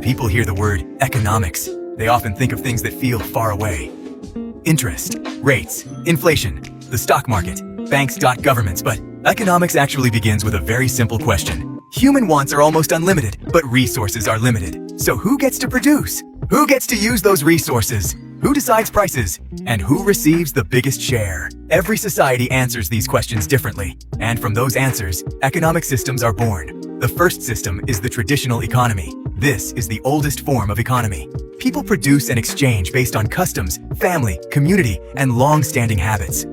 When people hear the word economics, they often think of things that feel far away. Interest, rates, inflation, the stock market, banks. Governments, but economics actually begins with a very simple question. Human wants are almost unlimited, but resources are limited. So who gets to produce? Who gets to use those resources? Who decides prices? And who receives the biggest share? Every society answers these questions differently, and from those answers, economic systems are born. The first system is the traditional economy. This is the oldest form of economy. People produce and exchange based on customs, family, community, and long-standing habits.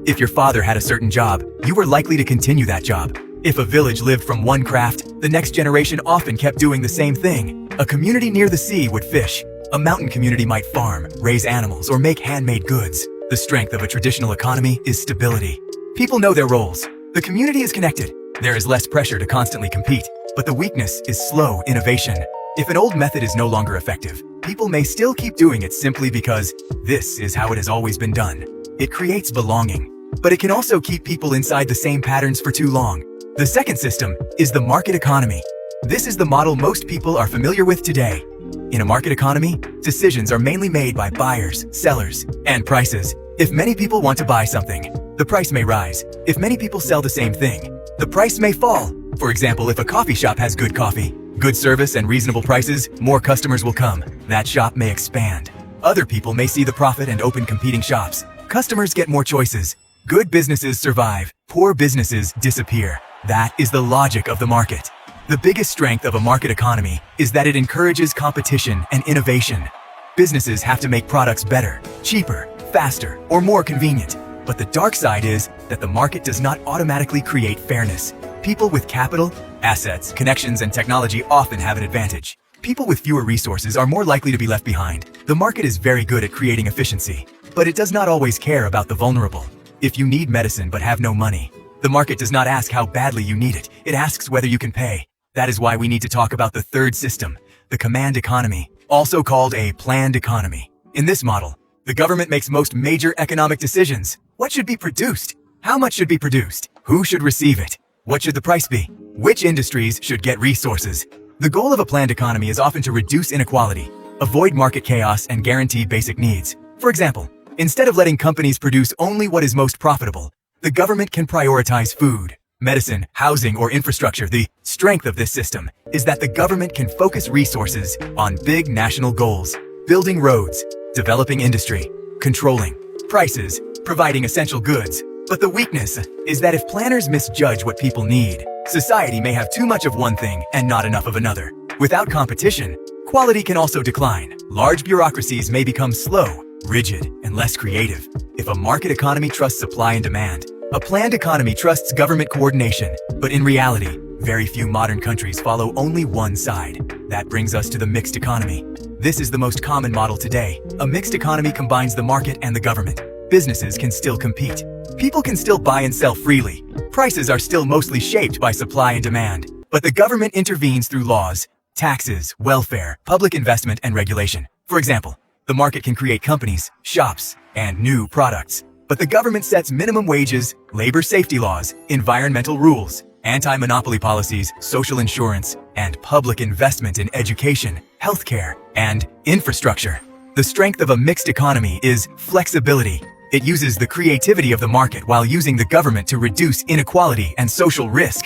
If your father had a certain job, you were likely to continue that job. If a village lived from one craft, the next generation often kept doing the same thing. A community near the sea would fish. A mountain community might farm, raise animals, or make handmade goods. The strength of a traditional economy is stability. People know their roles. The community is connected. There is less pressure to constantly compete, but the weakness is slow innovation. If an old method is no longer effective, people may still keep doing it simply because this is how it has always been done. It creates belonging, but it can also keep people inside the same patterns for too long. The second system is the market economy. This is the model most people are familiar with today. In a market economy, decisions are mainly made by buyers, sellers, and prices. If many people want to buy something, the price may rise. If many people sell the same thing, the price may fall. For example, if a coffee shop has good coffee, good service, and reasonable prices, more customers will come. That shop may expand. Other people may see the profit and open competing shops. Customers get more choices. Good businesses survive. Poor businesses disappear. That is the logic of the market. The biggest strength of a market economy is that it encourages competition and innovation. Businesses have to make products better, cheaper, faster, or more convenient. But the dark side is that the market does not automatically create fairness. People with capital, assets, connections, and technology often have an advantage. People with fewer resources are more likely to be left behind. The market is very good at creating efficiency, but it does not always care about the vulnerable. If you need medicine but have no money, the market does not ask how badly you need it. It asks whether you can pay. That is why we need to talk about the third system, the command economy, also called a planned economy. In this model, the government makes most major economic decisions. What should be produced? How much should be produced? Who should receive it? What should the price be? Which industries should get resources? The goal of a planned economy is often to reduce inequality, avoid market chaos, and guarantee basic needs. For example, instead of letting companies produce only what is most profitable, the government can prioritize food, medicine, housing, or infrastructure. The strength of this system is that the government can focus resources on big national goals, building roads, developing industry, controlling prices, providing essential goods. But the weakness is that if planners misjudge what people need, society may have too much of one thing and not enough of another. Without competition, quality can also decline. Large bureaucracies may become slow, rigid, and less creative. If a market economy trusts supply and demand, a planned economy trusts government coordination. But in reality, very few modern countries follow only one side. That brings us to the mixed economy. This is the most common model today. A mixed economy combines the market and the government. Businesses can still compete. People can still buy and sell freely. Prices are still mostly shaped by supply and demand. But the government intervenes through laws, taxes, welfare, public investment, and regulation. For example, the market can create companies, shops, and new products. But the government sets minimum wages, labor safety laws, environmental rules, anti-monopoly policies, social insurance, and public investment in education, healthcare, and infrastructure. The strength of a mixed economy is flexibility. It uses the creativity of the market while using the government to reduce inequality and social risk.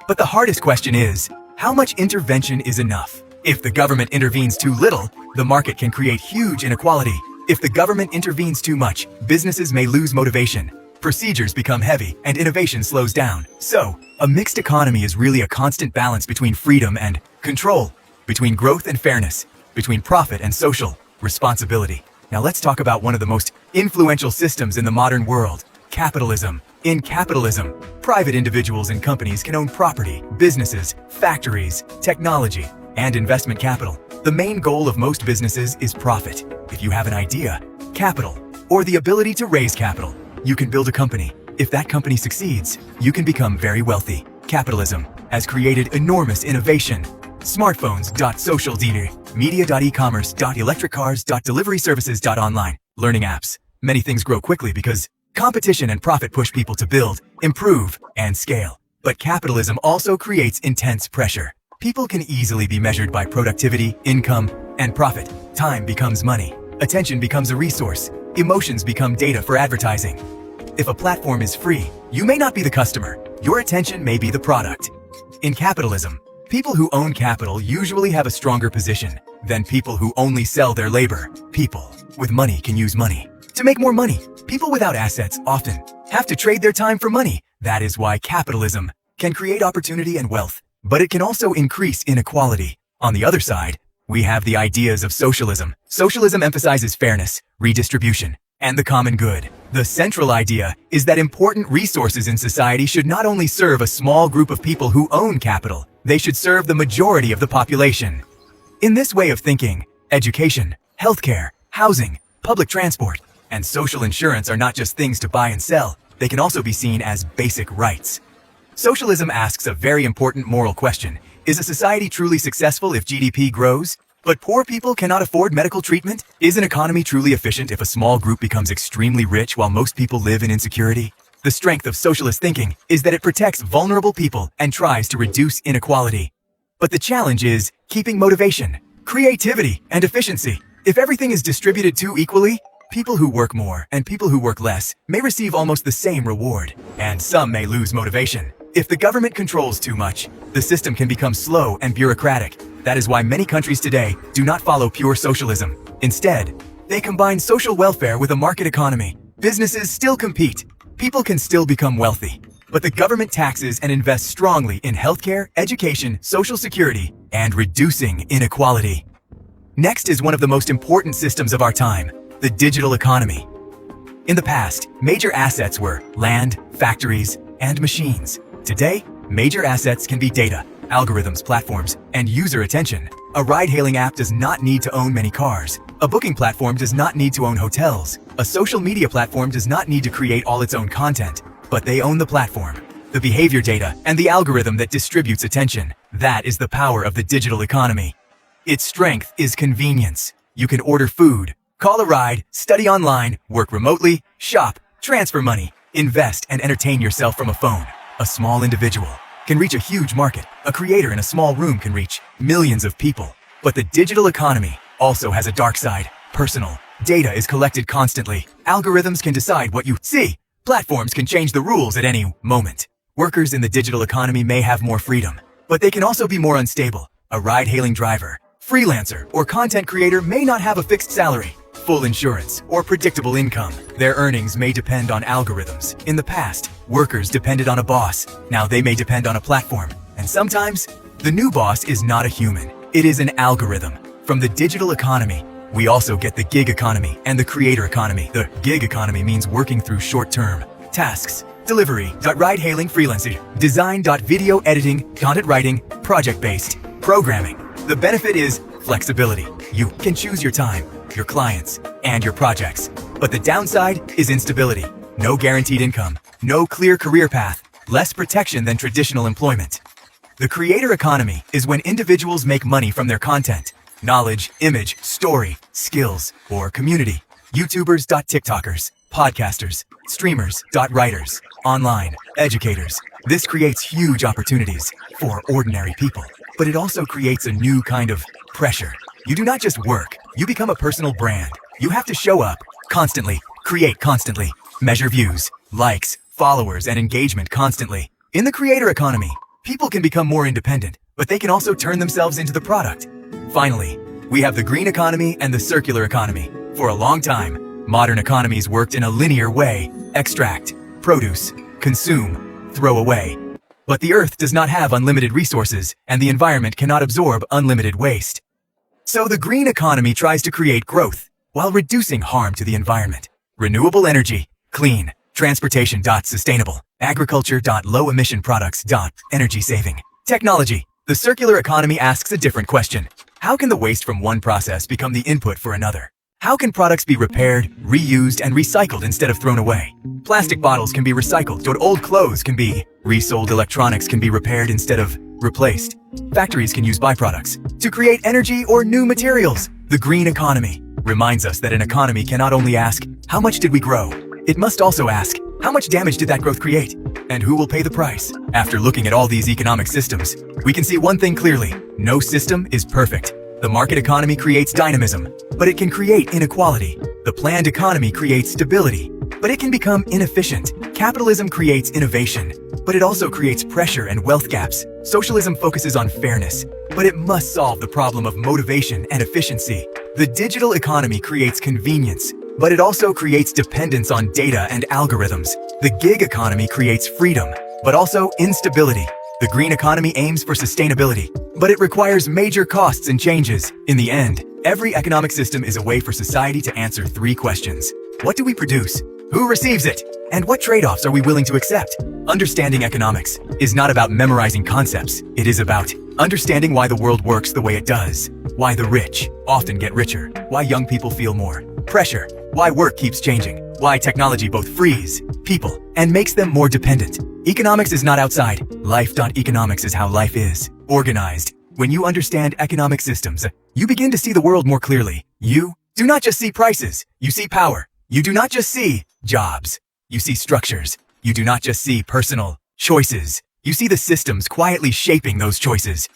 But the hardest question is, how much intervention is enough? If the government intervenes too little, the market can create huge inequality. If the government intervenes too much, businesses may lose motivation. Procedures become heavy and innovation slows down. So, a mixed economy is really a constant balance between freedom and control, between growth and fairness, between profit and social responsibility. Now let's talk about one of the most influential systems in the modern world, capitalism. In capitalism, private individuals and companies can own property, businesses, factories, technology, and investment capital. The main goal of most businesses is profit. If you have an idea, capital, or the ability to raise capital, you can build a company. If that company succeeds, you can become very wealthy. Capitalism has created enormous innovation. Smartphones, social media, e-commerce, electric cars, delivery services, online, learning apps. Many things grow quickly because competition and profit push people to build, improve, and scale. But capitalism also creates intense pressure. People can easily be measured by productivity, income, and profit. Time becomes money. Attention becomes a resource. Emotions become data for advertising. If a platform is free, you may not be the customer. Your attention may be the product. In capitalism, people who own capital usually have a stronger position than people who only sell their labor. People with money can use money to make more money. People without assets often have to trade their time for money. That is why capitalism can create opportunity and wealth, but it can also increase inequality. On the other side, we have the ideas of socialism. Socialism emphasizes fairness, redistribution, and the common good. The central idea is that important resources in society should not only serve a small group of people who own capital, they should serve the majority of the population. In this way of thinking, education, healthcare, housing, public transport, and social insurance are not just things to buy and sell, they can also be seen as basic rights. Socialism asks a very important moral question. Is a society truly successful if GDP grows, but poor people cannot afford medical treatment? Is an economy truly efficient if a small group becomes extremely rich while most people live in insecurity? The strength of socialist thinking is that it protects vulnerable people and tries to reduce inequality. But the challenge is keeping motivation, creativity, and efficiency. If everything is distributed too equally, people who work more and people who work less may receive almost the same reward, and some may lose motivation. If the government controls too much, the system can become slow and bureaucratic. That is why many countries today do not follow pure socialism. Instead, they combine social welfare with a market economy. Businesses still compete. People can still become wealthy. But the government taxes and invests strongly in healthcare, education, social security, and reducing inequality. Next is one of the most important systems of our time, the digital economy. In the past, major assets were land, factories, and machines. Today, major assets can be data, algorithms, platforms, and user attention. A ride-hailing app does not need to own many cars. A booking platform does not need to own hotels. A social media platform does not need to create all its own content, but they own the platform, the behavior data, and the algorithm that distributes attention. That is the power of the digital economy. Its strength is convenience. You can order food, call a ride, study online, work remotely, shop, transfer money, invest, and entertain yourself from a phone. A small individual can reach a huge market. A creator in a small room can reach millions of people. But the digital economy also has a dark side. Personal data is collected constantly. Algorithms can decide what you see. Platforms can change the rules at any moment. Workers in the digital economy may have more freedom, but they can also be more unstable. A ride-hailing driver, freelancer, or content creator may not have a fixed salary, full insurance, or predictable income. Their earnings may depend on algorithms. In the past, workers depended on a boss. Now they may depend on a platform. And sometimes, the new boss is not a human. It is an algorithm. From the digital economy, we also get the gig economy and the creator economy. The gig economy means working through short-term tasks. Delivery, ride-hailing, freelancing, design, video editing, content writing, project-based, programming. The benefit is flexibility. You can choose your time, your clients, and your projects. But the downside is instability. No guaranteed income, no clear career path, less protection than traditional employment. The creator economy is when individuals make money from their content, knowledge, image, story, skills, or community. YouTubers, TikTokers, podcasters, streamers, writers, online, educators. This creates huge opportunities for ordinary people, but it also creates a new kind of pressure. You do not just work, you become a personal brand. You have to show up constantly, create constantly, measure views, likes, followers, and engagement constantly. In the creator economy, people can become more independent, but they can also turn themselves into the product. Finally, we have the green economy and the circular economy. For a long time, modern economies worked in a linear way: extract, produce, consume, throw away. But the earth does not have unlimited resources, and the environment cannot absorb unlimited waste. So the green economy tries to create growth while reducing harm to the environment. Renewable energy, clean, transportation. Sustainable, agriculture. Low emission products. Energy saving, technology. The circular economy asks a different question. How can the waste from one process become the input for another? How can products be repaired, reused, and recycled instead of thrown away? Plastic bottles can be recycled. Old clothes can be resold. Electronics can be repaired instead of replaced. Factories can use byproducts to create energy or new materials. The green economy reminds us that an economy cannot only ask, how much did we grow? It must also ask, how How much damage did that growth create? And who will pay the price? After looking at all these economic systems, we can see one thing clearly. No system is perfect. The market economy creates dynamism, but it can create inequality. The planned economy creates stability, but it can become inefficient. Capitalism creates innovation, but it also creates pressure and wealth gaps. Socialism focuses on fairness, but it must solve the problem of motivation and efficiency. The digital economy creates convenience, but it also creates dependence on data and algorithms. The gig economy creates freedom, but also instability. The green economy aims for sustainability, but it requires major costs and changes. In the end, every economic system is a way for society to answer 3 questions. What do we produce? Who receives it? And what trade-offs are we willing to accept? Understanding economics is not about memorizing concepts. It is about understanding why the world works the way it does, why the rich often get richer, why young people feel more pressure, why work keeps changing, why technology both frees people and makes them more dependent. Economics is not outside. Life.economics is how life is, organized. When you understand economic systems, you begin to see the world more clearly. You do not just see prices, you see power. You do not just see jobs, you see structures. You do not just see personal choices, you see the systems quietly shaping those choices.